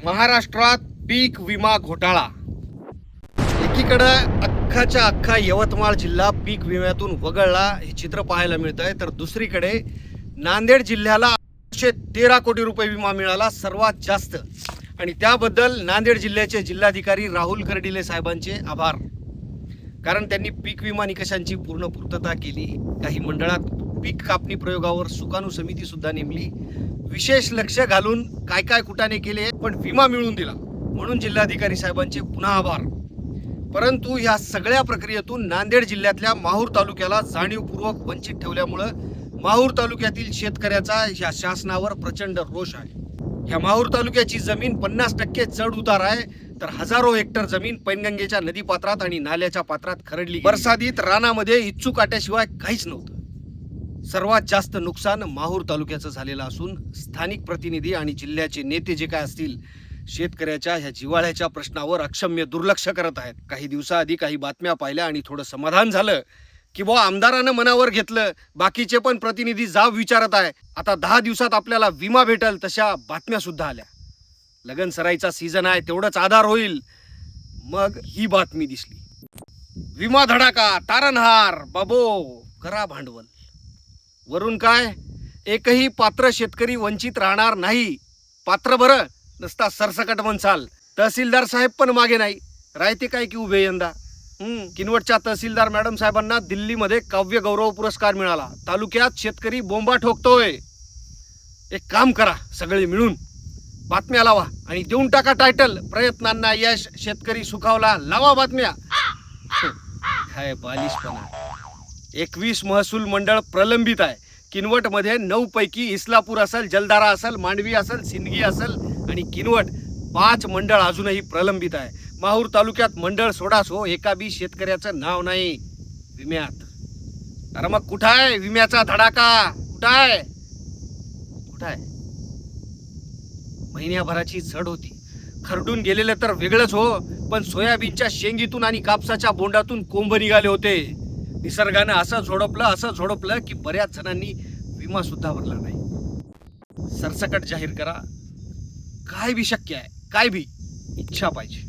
महाराष्ट्रात पीक विमा घोटाळा. एकीकडं अख्खाच्या अख्खा यवतमाळ जिल्हा पीक विम्यातून वगळला हे चित्र पाहायला मिळतंय, तर दुसरीकडे नांदेड जिल्ह्याला 13 कोटी रुपये विमा मिळाला, सर्वात जास्त. आणि त्याबद्दल नांदेड जिल्ह्याचे जिल्हाधिकारी राहुल कर्डिले साहेबांचे आभार, कारण त्यांनी पीक विमा निकषांची पूर्ण पूर्तता केली. काही मंडळात पीक कापणी प्रयोगावर सुकाणू समिती सुद्धा नेमली. विशेष लक्ष घालून काय काय कुटाने केले, पण विमा मिळवून दिला, म्हणून जिल्हाधिकारी साहेबांचे पुन्हा आभार. परंतु ह्या सगळ्या प्रक्रियेतून नांदेड जिल्ह्यातल्या माहूर तालुक्याला जाणीवपूर्वक वंचित ठेवल्यामुळं माहूर तालुक्यातील शेतकऱ्याचा ह्या शासनावर प्रचंड रोष आहे. ह्या माहूर तालुक्याची जमीन 50% चढ उतार आहे, तर हजारो हेक्टर जमीन पैनगंगेच्या नदीपात्रात आणि नाल्याच्या पात्रात खरडली. बरसातीत रानामध्ये इच्छू काट्याशिवाय काहीच नव्हतं. सर्वात जास्त नुकसान माहूर तालुक्याचं झालेलं असून स्थानिक प्रतिनिधी आणि जिल्ह्याचे नेते जे काय असतील, शेतकऱ्याच्या ह्या जिव्हाळ्याच्या प्रश्नावर अक्षम्य दुर्लक्ष करत आहेत. काही दिवसाआधी काही बातम्या पाहिल्या आणि थोडं समाधान झालं की बुवा आमदारानं मनावर घेतलं, बाकीचे पण प्रतिनिधी जाब विचारत आहे, आता 10 दिवसात आपल्याला विमा भेटल, तशा बातम्या सुद्धा आल्या. लगन सराईचा सीझन आहे, तेवढंच आधार होईल. मग ही बातमी दिसली, विमा धडाका, तारणहार, बाबो करा भांडवल. वरून काय, एकही पात्र शेतकरी वंचित राहणार नाही. पात्र बरं नसता सरसकट म्हणसाल. तहसीलदार साहेब पण मागे नाही राहते काय की उभे यंदा. किनवटच्या तहसीलदार मॅडम साहेबांना दिल्लीमध्ये काव्य गौरव पुरस्कार मिळाला. तालुक्यात शेतकरी बोंबा ठोकतोय. एक काम करा, सगळे मिळून बातम्या लावा आणि देऊन टाका टायटल, प्रयत्नांना यश, शेतकरी सुखावला, लावा बातम्या. काय बालिशपणा. 21 महसूल मंडळ प्रलंबित आहे. किनवटमध्ये 9 पैकी इस्लापूर असेल, जलधारा असेल, मांडवी असेल, सिंदगी असेल आणि किनवट 5 मंडळ अजूनही प्रलंबित आहे. माहूर तालुक्यात मंडळ सोडाच हो, एका बी शेतकऱ्याचं नाव नाही विम्यात. अरे मग कुठं आहे विम्याचा धडाका? कुठं आहे? कुठं आहे? महिन्याभराची झड होती. खरडून गेलेलं तर वेगळंच हो, पण सोयाबीनच्या शेंगीतून आणि कापसाच्या बोंडातून कोंब निघाले होते. निसर्गानं असं झोडपलं की बऱ्याच जणांनी विमा सुद्धा भरला नाही. सरसकट जाहीर करा. काय बी शक्य आहे, काय बी, इच्छा पाहिजे.